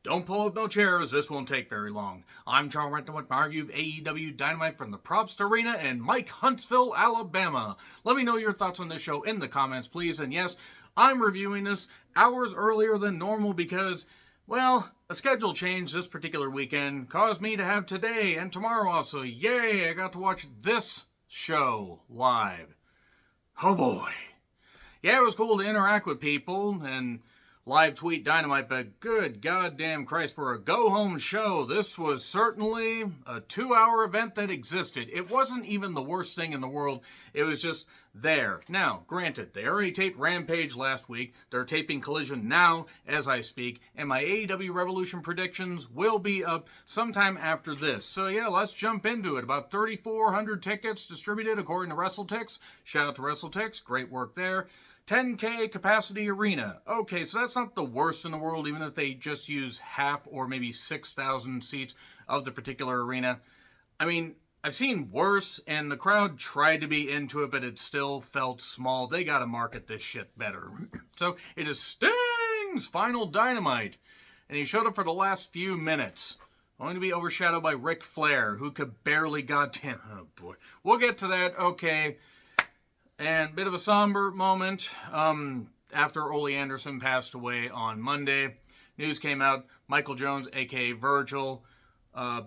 Don't pull up no chairs, this won't take very long. I'm Charles Renton with my review of AEW Dynamite from the Props Arena in Mike Huntsville, Alabama. Let me know your thoughts on this show in the comments, please. And yes, I'm reviewing this hours earlier than normal because, well, a schedule change this particular weekend caused me to have today and tomorrow also. Yay, I got to watch this show live. Oh boy. Yeah, it was cool to interact with people and live tweet Dynamite, but good goddamn Christ, for a go-home show, this was certainly a 2-hour event that existed. It wasn't even the worst thing in the world. It was just there. Now, granted, they already taped Rampage last week. They're taping Collision now as I speak, and my AEW Revolution predictions will be up sometime after this. So yeah, let's jump into it. About 3,400 tickets distributed according to WrestleTix. Shout out to WrestleTix. Great work there. 10K capacity arena. Okay, so that's not the worst in the world, even if they just use half or maybe 6,000 seats of the particular arena. I mean, I've seen worse, and the crowd tried to be into it, but it still felt small. They gotta market this shit better. So, it is Sting's final Dynamite, and he showed up for the last few minutes. Only to be overshadowed by Ric Flair, who could barely goddamn... Oh, boy. We'll get to that, okay. And bit of a somber moment after Ole Anderson passed away on Monday. News came out, Michael Jones, a.k.a. Virgil,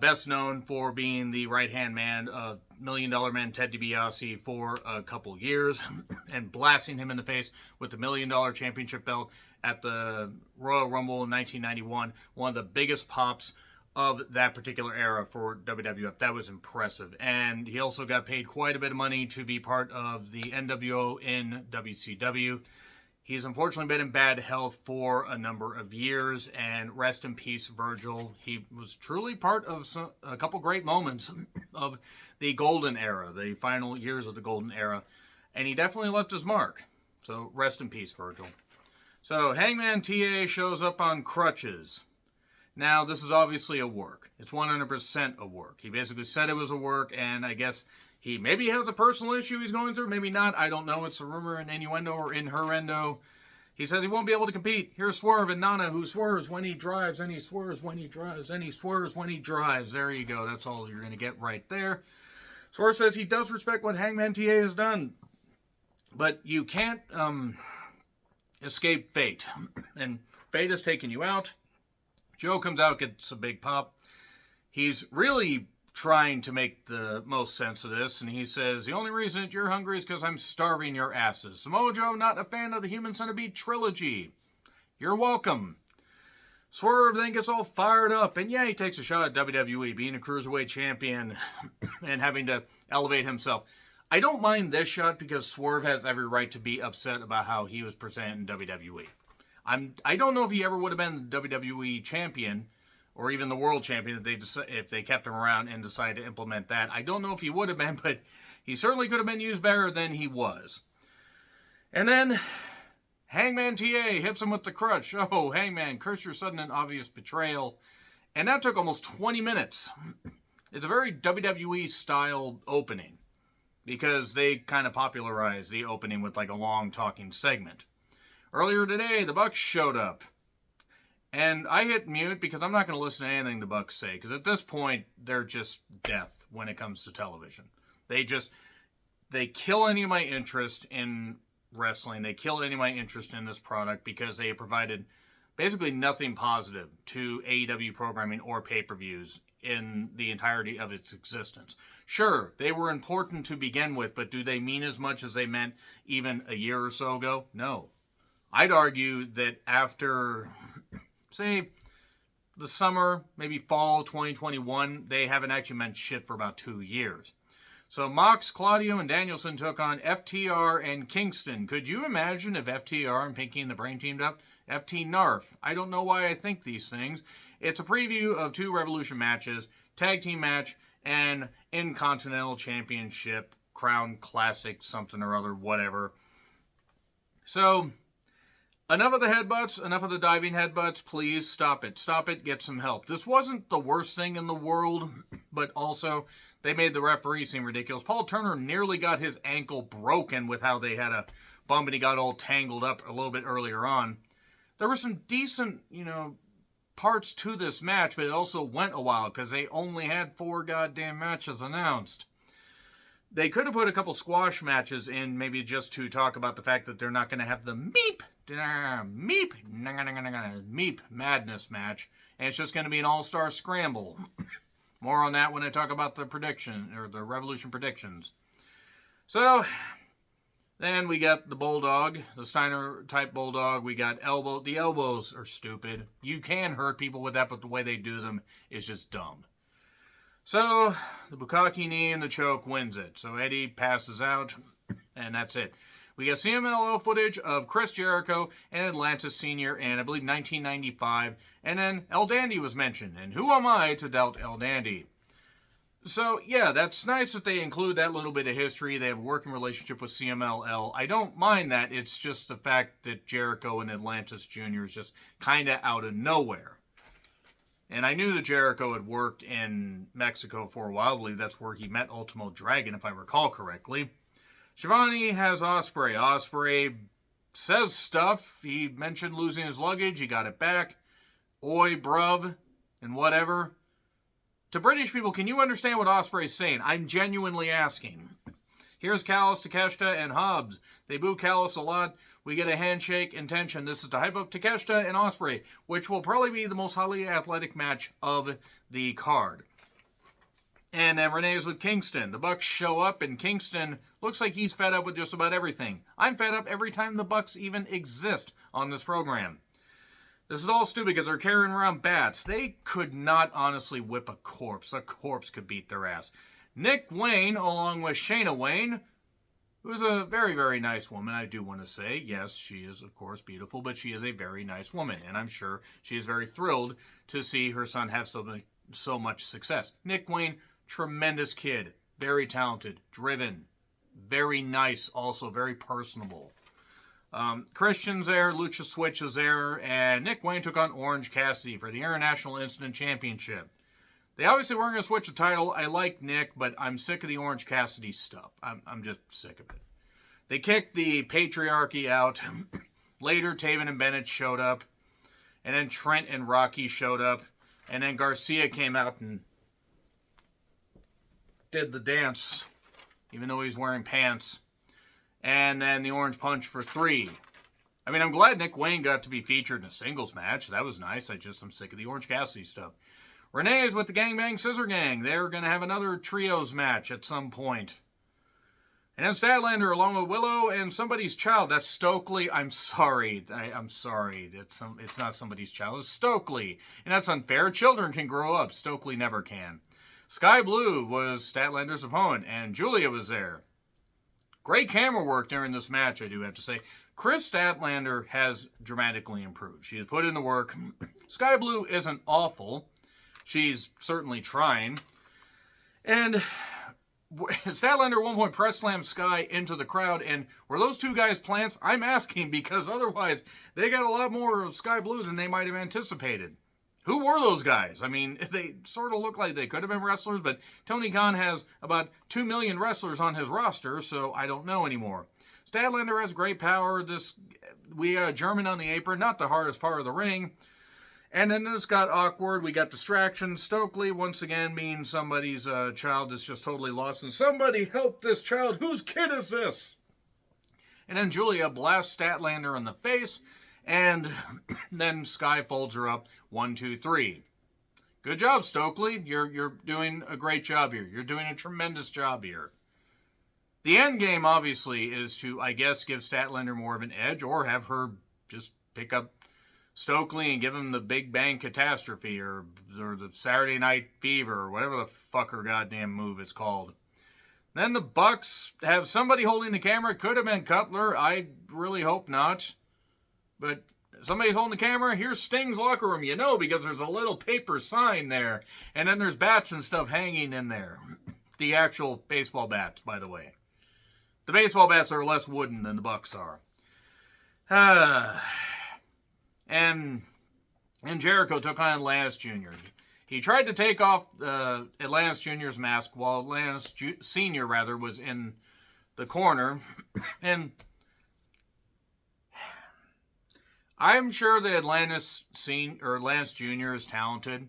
best known for being the right-hand man of Million Dollar Man Ted DiBiase for a couple years and blasting him in the face with the $1 Million Championship belt at the Royal Rumble in 1991. One of the biggest pops of that particular era for WWF. That was impressive. And he also got paid quite a bit of money to be part of the NWO in WCW. He's unfortunately been in bad health for a number of years, and rest in peace, Virgil. He was truly part of a couple great moments of the golden era, the final years of the golden era, and he definitely left his mark. So rest in peace, Virgil. So Hangman TA shows up on crutches. Now, this is obviously a work. It's 100% a work. He basically said it was a work, and I guess he maybe has a personal issue he's going through, maybe not. I don't know. It's a rumor and innuendo or inherendo. He says he won't be able to compete. Here's Swerve and Nana, who swerves when he drives, and he swerves when he drives, and he swerves when he drives. There you go. That's all you're going to get right there. Swerve says he does respect what Hangman TA has done, but you can't escape fate, and fate has taken you out. Joe comes out, gets a big pop. He's really trying to make the most sense of this, and he says, the only reason that you're hungry is because I'm starving your asses. Samoa Joe, not a fan of the Human Centipede trilogy. You're welcome. Swerve then gets all fired up, and yeah, he takes a shot at WWE, being a Cruiserweight champion and having to elevate himself. I don't mind this shot because Swerve has every right to be upset about how he was presented in WWE. I don't know if he ever would have been the WWE champion or even the world champion if they kept him around and decided to implement that. I don't know if he would have been, but he certainly could have been used better than he was. And then Hangman TA hits him with the crutch. Oh, Hangman, curse your sudden and obvious betrayal. And that took almost 20 minutes. It's a very WWE-styled opening because they kind of popularized the opening with like a long talking segment. Earlier today, the Bucks showed up. And I hit mute because I'm not going to listen to anything the Bucks say. Because at this point, they're just death when it comes to television. They kill any of my interest in wrestling. They kill any of my interest in this product because they have provided basically nothing positive to AEW programming or pay-per-views in the entirety of its existence. Sure, they were important to begin with, but do they mean as much as they meant even a year or so ago? No. I'd argue that after, say, the summer, maybe fall 2021, they haven't actually meant shit for about 2 years. So Mox, Claudio, and Danielson took on FTR and Kingston. Could you imagine if FTR and Pinky and the Brain teamed up? FT Narf. I don't know why I think these things. It's a preview of 2 Revolution matches, tag team match, and Intercontinental Championship, Crown Classic, something or other, whatever. So, enough of the headbutts, enough of the diving headbutts. Please stop it. Stop it. Get some help. This wasn't the worst thing in the world, but also they made the referee seem ridiculous. Paul Turner nearly got his ankle broken with how they had a bump and he got all tangled up a little bit earlier on. There were some decent, parts to this match, but it also went a while because they only had 4 goddamn matches announced. They could have put a couple squash matches in, maybe just to talk about the fact that they're not going to have the meep madness match, and it's just going to be an all-star scramble. More on that when I talk about the prediction, or the Revolution predictions. So, then we got the Bulldog, the Steiner-type Bulldog. We got elbow. The elbows are stupid. You can hurt people with that, but the way they do them is just dumb. So, the Bukkake knee and the choke wins it. So, Eddie passes out, and that's it. We got CMLL footage of Chris Jericho and Atlantis Sr. in, I believe, 1995. And then El Dandy was mentioned. And who am I to doubt El Dandy? So, yeah, that's nice that they include that little bit of history. They have a working relationship with CMLL. I don't mind that. It's just the fact that Jericho and Atlantis Jr. is just kind of out of nowhere. And I knew that Jericho had worked in Mexico for a while. I believe that's where he met Ultimo Dragon, if I recall correctly. Shivani has Ospreay. Ospreay says stuff. He mentioned losing his luggage. He got it back. Oi, bruv, and whatever. To British people, can you understand what Ospreay's saying? I'm genuinely asking. Here's Callis, Takeshita, and Hobbs. They boo Callis a lot. We get a handshake and tension. This is to hype up Takeshita and Ospreay, which will probably be the most highly athletic match of the card. And then Renee's with Kingston. The Bucks show up, and Kingston looks like he's fed up with just about everything. I'm fed up every time the Bucks even exist on this program. This is all stupid because they're carrying around bats. They could not honestly whip a corpse. A corpse could beat their ass. Nick Wayne, along with Shayna Wayne, who's a very, very nice woman, I do want to say. Yes, she is, of course, beautiful, but she is a very nice woman, and I'm sure she is very thrilled to see her son have so much success. Nick Wayne, tremendous kid, very talented, driven, very nice, also very personable. Christian's there, Lucha Switch is there, and Nick Wayne took on Orange Cassidy for the International Instant Championship. They obviously weren't going to switch the title. I like Nick, but I'm sick of the Orange Cassidy stuff. I'm just sick of it. They kicked the patriarchy out. Later, Taven and Bennett showed up. And then Trent and Rocky showed up. And then Garcia came out and did the dance, even though he's wearing pants. And then the Orange Punch for 3. I mean, I'm glad Nick Wayne got to be featured in a singles match. That was nice. I'm sick of the Orange Cassidy stuff. Renee is with the Gangbang Scissor Gang. They're going to have another trios match at some point. And then Statlander along with Willow and somebody's child. That's Stokely. I'm sorry. I'm sorry. It's not somebody's child. It's Stokely. And that's unfair. Children can grow up. Stokely never can. Sky Blue was Statlander's opponent, and Julia was there. Great camera work during this match, I do have to say. Chris Statlander has dramatically improved. She has put in the work. Sky Blue isn't awful. She's certainly trying. And Statlander at one point press slammed Sky into the crowd. And were those two guys plants? I'm asking because otherwise they got a lot more of Sky Blue than they might have anticipated. Who were those guys? I mean, they sort of look like they could have been wrestlers, but Tony Khan has about 2 million wrestlers on his roster, so I don't know anymore. Statlander has great power. We got a German on the apron, not the hardest part of the ring. And then this got awkward. We got distractions. Stokely, once again, being somebody's child is just totally lost. And somebody help this child. Whose kid is this? And then Julia blasts Statlander in the face. And then Sky folds her up. 1, 2, 3. Good job, Stokely. You're doing a great job here. You're doing a tremendous job here. The end game, obviously, is to, I guess, give Statlander more of an edge or have her just pick up Stokely and give him the Big Bang Catastrophe or the Saturday Night Fever or whatever the fuck her goddamn move is called. Then the Bucks have somebody holding the camera. It could have been Cutler. I really hope not. But somebody's holding the camera. Here's Sting's locker room, because there's a little paper sign there. And then there's bats and stuff hanging in there. The actual baseball bats, by the way. The baseball bats are less wooden than the Bucks are. And Jericho took on Atlantis Jr. He tried to take off Atlantis Jr.'s mask while Atlantis Sr. was in the corner. And I'm sure the Lance Jr. is talented.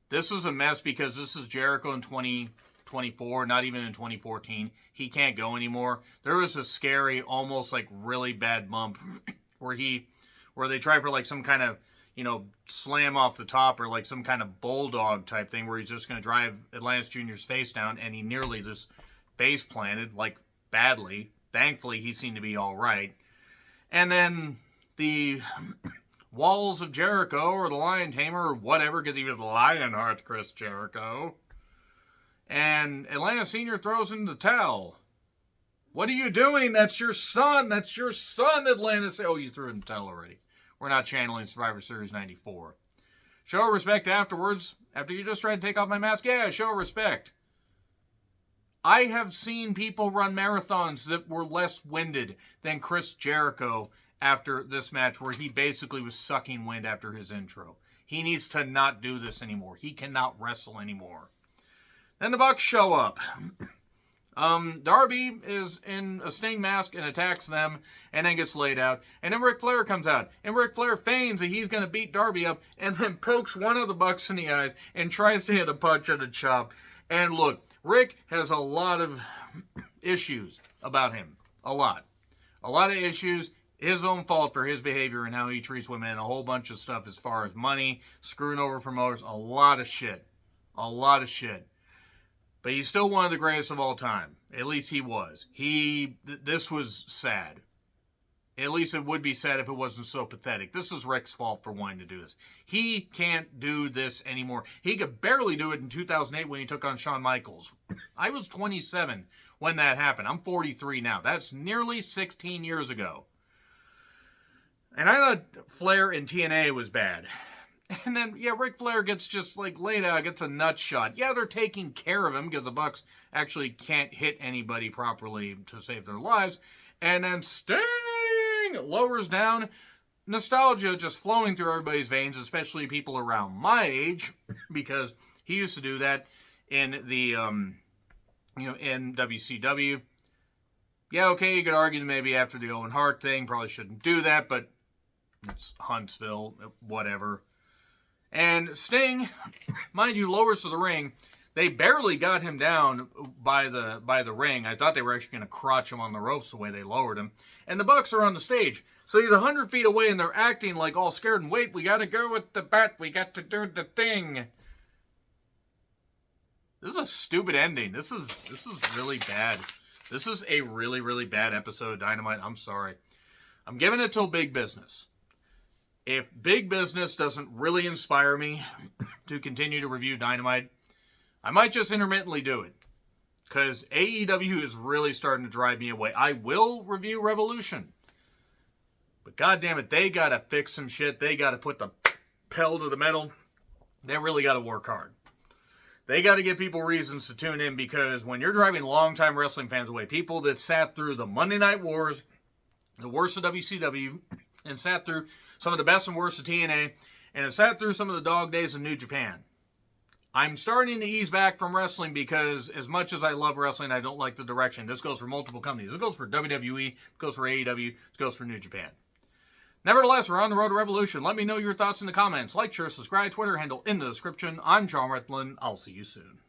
This was a mess because this is Jericho in 2024, not even in 2014. He can't go anymore. There was a scary, almost like really bad bump where they try for like some kind of, slam off the top or like some kind of bulldog type thing where he's just going to drive Lance Jr.'s face down, and he nearly just face planted, like badly. Thankfully, he seemed to be all right. And then the Walls of Jericho or the Lion Tamer or whatever, because he was Lionheart Chris Jericho. And Atlanta Sr. throws in the towel. What are you doing? That's your son. That's your son, Atlanta. Oh, you threw in the towel already. We're not channeling Survivor Series 94. Show respect afterwards. After you just tried to take off my mask. Yeah, show respect. I have seen people run marathons that were less winded than Chris Jericho after this match, where he basically was sucking wind after his intro. He needs to not do this anymore. He cannot wrestle anymore. Then the Bucks show up. Darby is in a Sting mask and attacks them and then gets laid out. And then Ric Flair comes out. And Ric Flair feigns that he's going to beat Darby up and then pokes one of the Bucks in the eyes and tries to hit a punch and a chop. And look, Rick has a lot of issues about him. A lot. A lot of issues. His own fault for his behavior and how he treats women. A whole bunch of stuff as far as money, screwing over promoters. A lot of shit. A lot of shit. But he's still one of the greatest of all time. At least he was. This was sad. At least it would be sad if it wasn't so pathetic. This is Rick's fault for wanting to do this. He can't do this anymore. He could barely do it in 2008 when he took on Shawn Michaels. I was 27 when that happened. I'm 43 now. That's nearly 16 years ago. And I thought Flair in TNA was bad. And then, Ric Flair gets just like laid out, gets a nut shot. Yeah, they're taking care of him because the Bucks actually can't hit anybody properly to save their lives. And then Sting lowers down. Nostalgia just flowing through everybody's veins, especially people around my age, because he used to do that in the, in WCW. Yeah, okay, you could argue that maybe after the Owen Hart thing, probably shouldn't do that, but it's Huntsville, whatever. And Sting, mind you, lowers to the ring. They barely got him down by the ring. I thought they were actually going to crotch him on the ropes the way they lowered him. And the Bucks are on the stage. So he's 100 feet away and they're acting like all scared. And wait, we got to go with the bat. We got to do the thing. This is a stupid ending. This is really bad. This is a really, really bad episode of Dynamite. I'm sorry. I'm giving it till Big Business. If Big Business doesn't really inspire me to continue to review Dynamite, I might just intermittently do it. Because AEW is really starting to drive me away. I will review Revolution. But goddammit, they got to fix some shit. They got to put the pedal to the metal. They really got to work hard. They got to give people reasons to tune in, because when you're driving longtime wrestling fans away, people that sat through the Monday Night Wars, the worst of WCW, and sat through some of the best and worst of TNA, and have sat through some of the dog days of New Japan. I'm starting to ease back from wrestling because as much as I love wrestling, I don't like the direction. This goes for multiple companies. This goes for WWE, it goes for AEW, it goes for New Japan. Nevertheless, we're on the road to revolution. Let me know your thoughts in the comments. Like, share, subscribe, Twitter handle in the description. I'm John Retlin. I'll see you soon.